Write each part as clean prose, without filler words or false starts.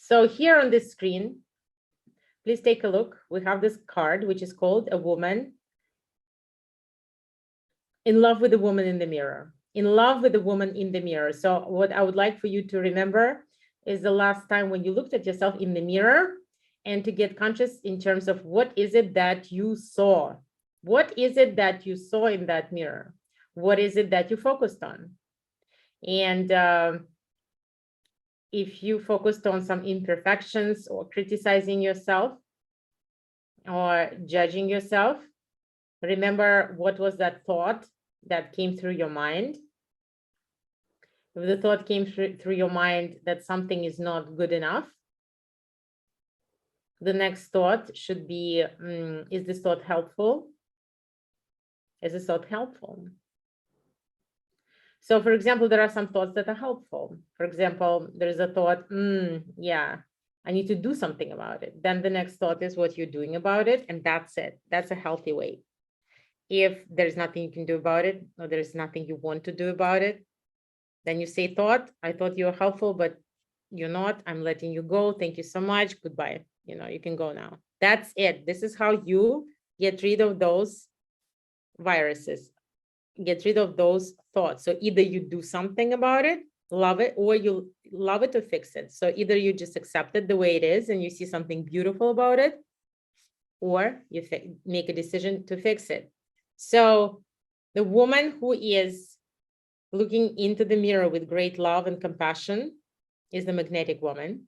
So here on this screen, please take a look. We have this card, which is called A Woman in Love with the Woman in the Mirror. In love with the woman in the mirror. So what I would like for you to remember is the last time when you looked at yourself in the mirror, and to get conscious in terms of what is it that you saw? What is it that you saw in that mirror? What is it that you focused on? And if you focused on some imperfections or criticizing yourself or judging yourself, remember what was that thought that came through your mind. If the thought came through your mind that something is not good enough, the next thought should be, is this thought helpful? Is this thought helpful? So for example, there are some thoughts that are helpful. For example, there's a thought, yeah, I need to do something about it. Then the next thought is what you're doing about it. And that's it. That's a healthy way. If there's nothing you can do about it, or there's nothing you want to do about it, then you say thought, I thought you were helpful, but you're not. I'm letting you go. Thank you so much. Goodbye. You can go now. That's it. This is how you get rid of those viruses, get rid of those thoughts. So either you do something about it, love it, or you love it to fix it. So either you just accept it the way it is and you see something beautiful about it, or you make a decision to fix it. So the woman who is looking into the mirror with great love and compassion is the magnetic woman.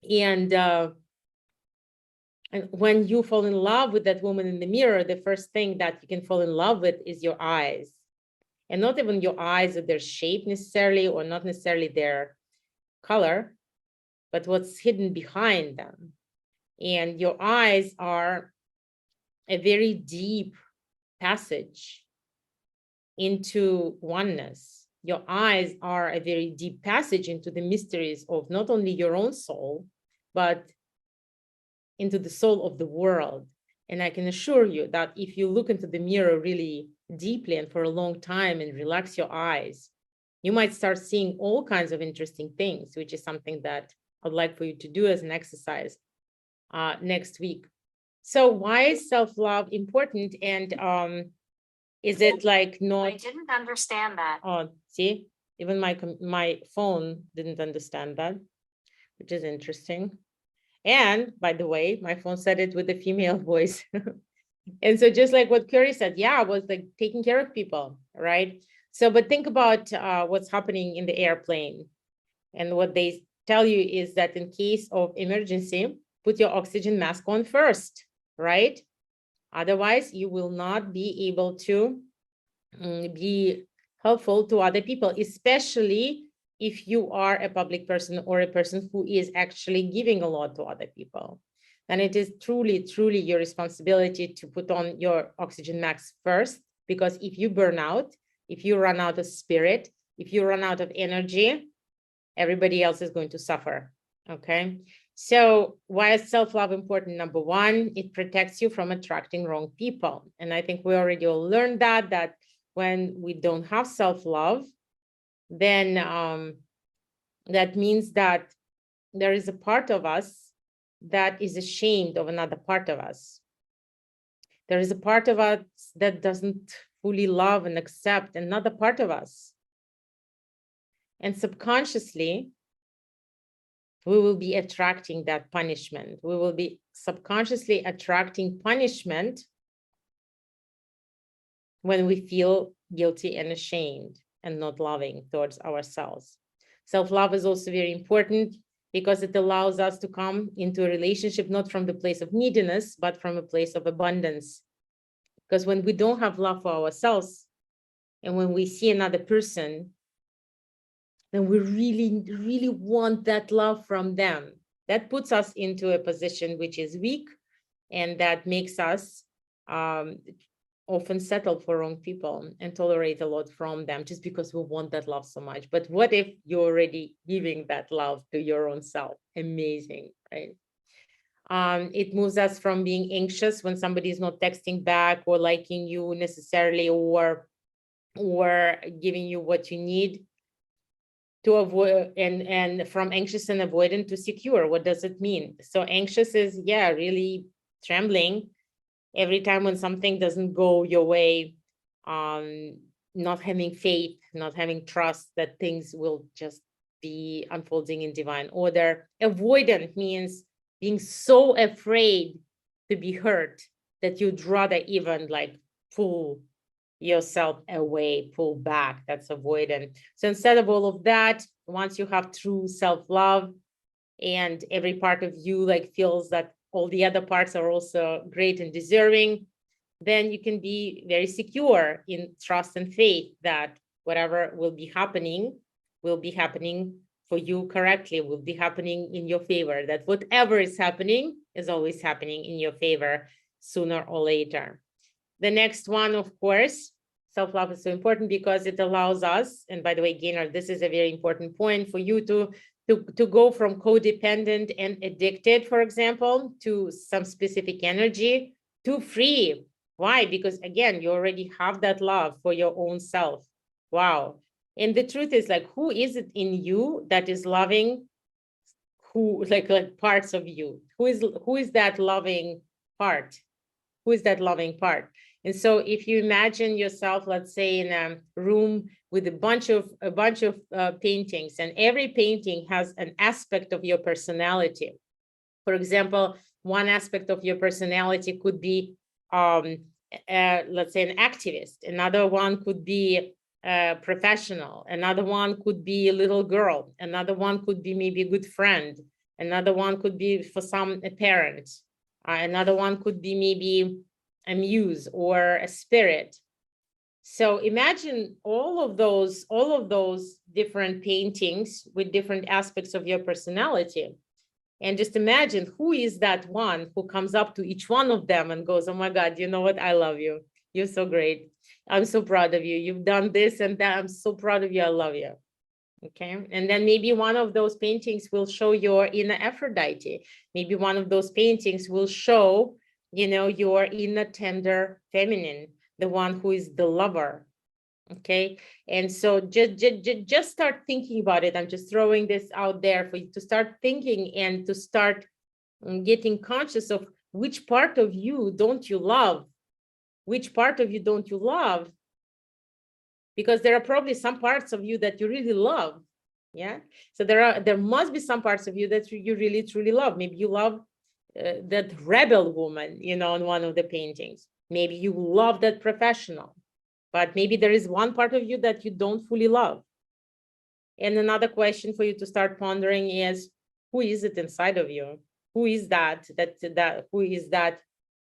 And when you fall in love with that woman in the mirror, the first thing that you can fall in love with is your eyes. And not even your eyes or their shape necessarily, or not necessarily their color, but what's hidden behind them. And your eyes are a very deep passage into oneness. Your eyes are a very deep passage into the mysteries of not only your own soul, but into the soul of the world. And I can assure you that if you look into the mirror really deeply and for a long time and relax your eyes, you might start seeing all kinds of interesting things, which is something that I'd like for you to do as an exercise next week. So why is self-love important? And is it like not? I didn't understand that. Oh, see, even my phone didn't understand that, which is interesting. And by the way, my phone said it with a female voice. And so just like what Curry said, yeah, I was like taking care of people, right? So, but think about what's happening in the airplane. And what they tell you is that in case of emergency, put your oxygen mask on first, right? Otherwise, you will not be able to be helpful to other people, especially if you are a public person or a person who is actually giving a lot to other people. And it is truly, truly your responsibility to put on your oxygen mask first, because if you burn out, if you run out of spirit, if you run out of energy, everybody else is going to suffer, okay? So why is self-love important? Number one, it protects you from attracting wrong people. And I think we already all learned that when we don't have self-love, then that means that there is a part of us that is ashamed of another part of us. There is a part of us that doesn't fully love and accept another part of us. And subconsciously, we will be attracting that punishment. We will be subconsciously attracting punishment when we feel guilty and ashamed and not loving towards ourselves. Self-love is also very important because it allows us to come into a relationship not from the place of neediness, but from a place of abundance. Because when we don't have love for ourselves, and when we see another person, then we really, really want that love from them. That puts us into a position which is weak, and that makes us often settle for wrong people and tolerate a lot from them just because we want that love so much. But what if you're already giving that love to your own self? Amazing, right? It moves us from being anxious when somebody is not texting back or liking you necessarily, or giving you what you need. to avoid, and from anxious and avoidant to secure. What does it mean? So anxious is, yeah, really trembling every time when something doesn't go your way, not having faith, not having trust that things will just be unfolding in divine order. Avoidant means being so afraid to be hurt that you'd rather even like pull yourself away, pull back. That's avoidant. So instead of all of that, once you have true self-love and every part of you like feels that all the other parts are also great and deserving, then you can be very secure in trust and faith that whatever will be happening for you correctly, will be happening in your favor, that whatever is happening is always happening in your favor sooner or later. The next one, of course, self-love is so important because it allows us, and by the way, Gainer, this is a very important point for you to go from codependent and addicted, for example, to some specific energy, to free. Why? Because again, you already have that love for your own self. Wow. And the truth is, like, who is it in you that is loving, who like parts of you? Who is that loving part? Who is that loving part? And so if you imagine yourself, let's say, in a room with a bunch of paintings, and every painting has an aspect of your personality. For example, one aspect of your personality could be, let's say, an activist. Another one could be a professional. Another one could be a little girl. Another one could be maybe a good friend. Another one could be, for some, a parent. Another one could be maybe a muse or a spirit. So imagine all of those different paintings with different aspects of your personality. And just imagine who is that one who comes up to each one of them and goes, oh my God, you know what? I love you. You're so great. I'm so proud of you. You've done this and that. I'm so proud of you. I love you. Okay. And then maybe one of those paintings will show your inner Aphrodite. Maybe one of those paintings will show, your inner tender feminine, the one who is the lover. Okay. And so just start thinking about it. I'm just throwing this out there for you to start thinking and to start getting conscious of which part of you don't you love? Which part of you don't you love? Because there are probably some parts of you that you really love. Yeah. So there must be some parts of you that you really truly love. Maybe you love that rebel woman, in one of the paintings. Maybe you love that professional, but maybe there is one part of you that you don't fully love. And another question for you to start pondering is, who is it inside of you? Who is who is that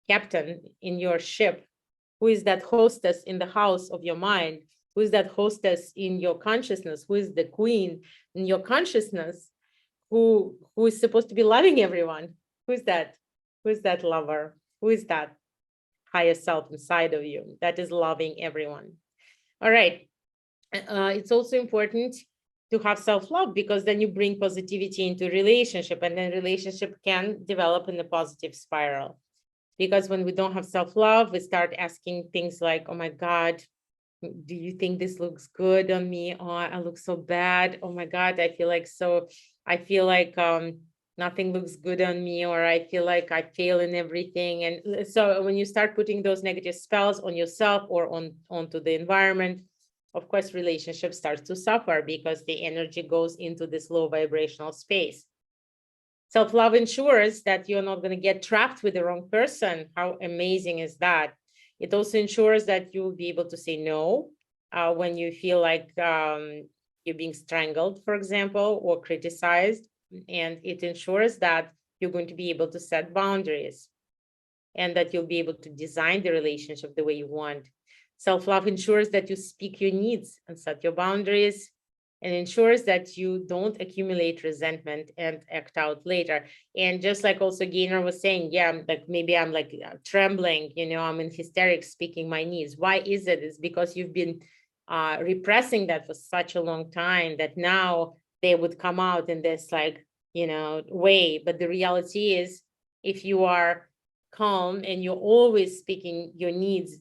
captain in your ship? Who is that hostess in the house of your mind? Who is that hostess in your consciousness? Who is the queen in your consciousness? Who is supposed to be loving everyone? Who is that? Who is that lover? Who is that higher self inside of you that is loving everyone? All right. It's also important to have self-love, because then you bring positivity into relationship, and then relationship can develop in a positive spiral. Because when we don't have self-love, we start asking things like, oh my God, do you think this looks good on me? Oh, I look so bad. Oh my God, I feel like nothing looks good on me, or I feel like I fail in everything. And so when you start putting those negative spells on yourself or onto the environment, of course, relationship starts to suffer because the energy goes into this low vibrational space. Self-love ensures that you're not going to get trapped with the wrong person. How amazing is that? It also ensures that you'll be able to say no when you feel like you're being strangled, for example, or criticized. And it ensures that you're going to be able to set boundaries, and that you'll be able to design the relationship the way you want. Self-love ensures that you speak your needs and set your boundaries, and ensures that you don't accumulate resentment and act out later. And just like also Gainer was saying, yeah, like maybe I'm like trembling, I'm in hysterics speaking my needs. Why is it? It's because you've been repressing that for such a long time that now they would come out in this like, way. But the reality is, if you are calm and you're always speaking your needs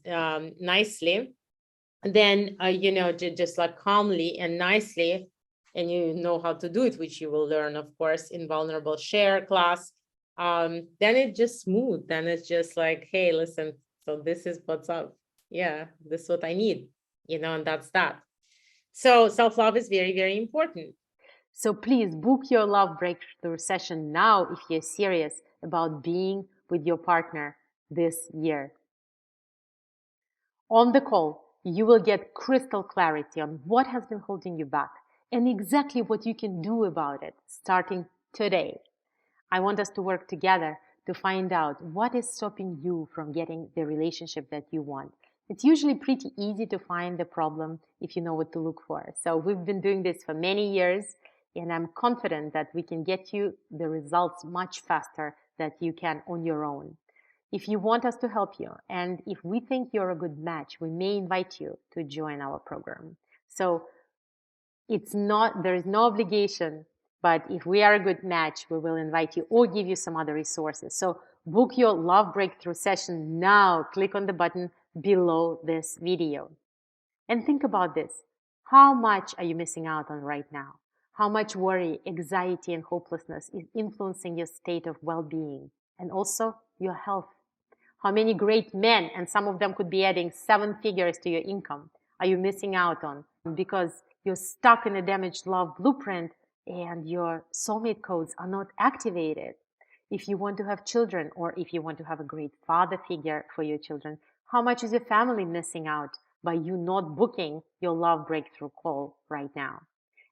nicely, then just like calmly and nicely, and you know how to do it, which you will learn, of course, in Vulnerable Share class, then it's just smooth. Then it's just like, hey, listen, so this is what's up. Yeah, this is what I need, and that's that. So self-love is very, very important. So please book your love breakthrough session now if you're serious about being with your partner this year. On the call, you will get crystal clarity on what has been holding you back and exactly what you can do about it starting today. I want us to work together to find out what is stopping you from getting the relationship that you want. It's usually pretty easy to find the problem if you know what to look for. So we've been doing this for many years, and I'm confident that we can get you the results much faster than you can on your own. If you want us to help you, and if we think you're a good match, we may invite you to join our program. So there is no obligation, but if we are a good match, we will invite you or give you some other resources. So book your love breakthrough session now. Click on the button below this video. And think about this. How much are you missing out on right now? How much worry, anxiety, and hopelessness is influencing your state of well-being and also your health? How many great men, and some of them could be adding 7 figures to your income, are you missing out on because you're stuck in a damaged love blueprint and your soulmate codes are not activated? If you want to have children, or if you want to have a great father figure for your children, how much is your family missing out by you not booking your love breakthrough call right now?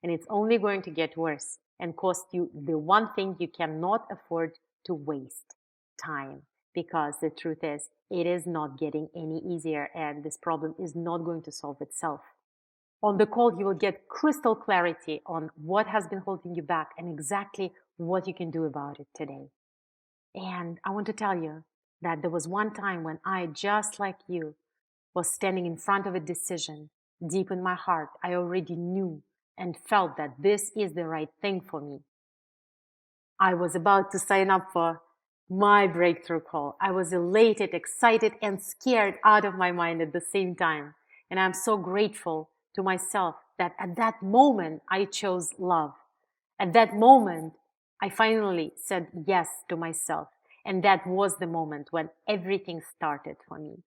And it's only going to get worse and cost you the one thing you cannot afford to waste: time. Because the truth is, it is not getting any easier, and this problem is not going to solve itself. On the call, you will get crystal clarity on what has been holding you back and exactly what you can do about it today. And I want to tell you that there was one time when I, just like you, was standing in front of a decision. Deep in my heart, I already knew and felt that this is the right thing for me. I was about to sign up for my breakthrough call. I was elated, excited, and scared out of my mind at the same time. And I'm so grateful to myself that at that moment I chose love. At that moment, I finally said yes to myself. And that was the moment when everything started for me.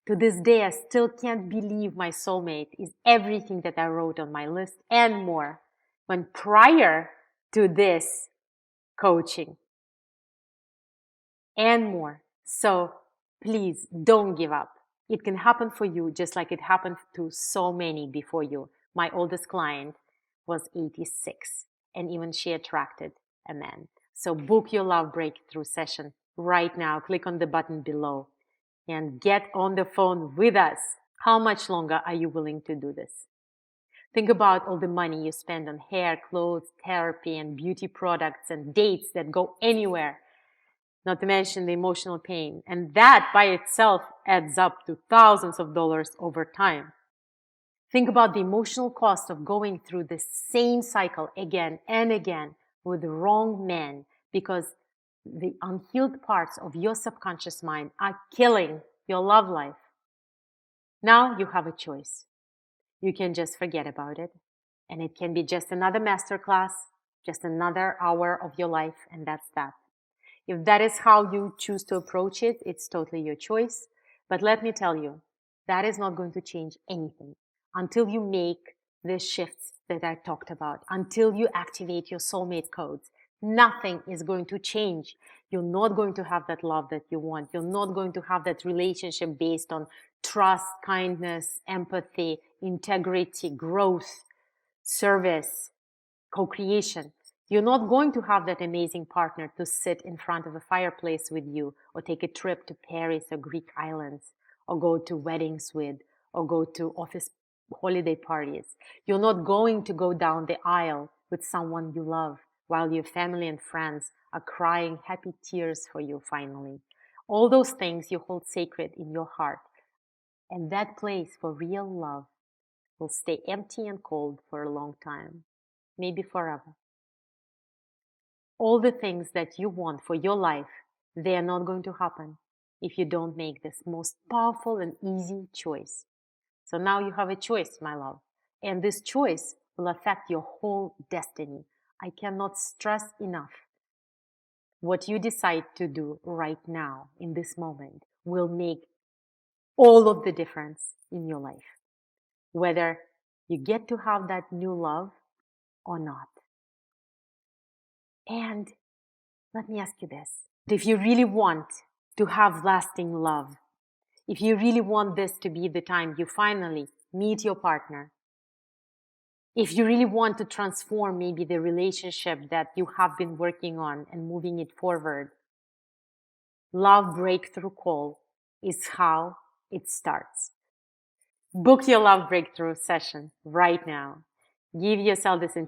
To this day, I still can't believe my soulmate is everything that I wrote on my list and more. When prior to this coaching and more. So please don't give up. It can happen for you just like it happened to so many before you. My oldest client was 86, and even she attracted a man. So book your love breakthrough session right now. Click on the button below and get on the phone with us. How much longer are you willing to do this? Think about all the money you spend on hair, clothes, therapy, and beauty products and dates that go anywhere, not to mention the emotional pain. And that by itself adds up to thousands of dollars over time. Think about the emotional cost of going through the same cycle again and again with the wrong man, because the unhealed parts of your subconscious mind are killing your love life. Now you have a choice. You can just forget about it, and it can be just another masterclass, just another hour of your life, and that's that. If that is how you choose to approach it, it's totally your choice. But let me tell you, that is not going to change anything until you make the shifts that I talked about, until you activate your soulmate codes. Nothing is going to change. You're not going to have that love that you want. You're not going to have that relationship based on trust, kindness, empathy, integrity, growth, service, co-creation. You're not going to have that amazing partner to sit in front of a fireplace with you, or take a trip to Paris or Greek islands, or go to weddings with, or go to office holiday parties. You're not going to go down the aisle with someone you love while your family and friends are crying happy tears for you finally. All those things you hold sacred in your heart. And that place for real love will stay empty and cold for a long time, maybe forever. All the things that you want for your life, they are not going to happen if you don't make this most powerful and easy choice. So now you have a choice, my love. And this choice will affect your whole destiny. I cannot stress enough. What you decide to do right now in this moment will make all of the difference in your life, whether you get to have that new love or not. And let me ask you this. If you really want to have lasting love, if you really want this to be the time you finally meet your partner, if you really want to transform maybe the relationship that you have been working on and moving it forward, Love Breakthrough Call is how it starts. Book your Love Breakthrough session right now. Give yourself this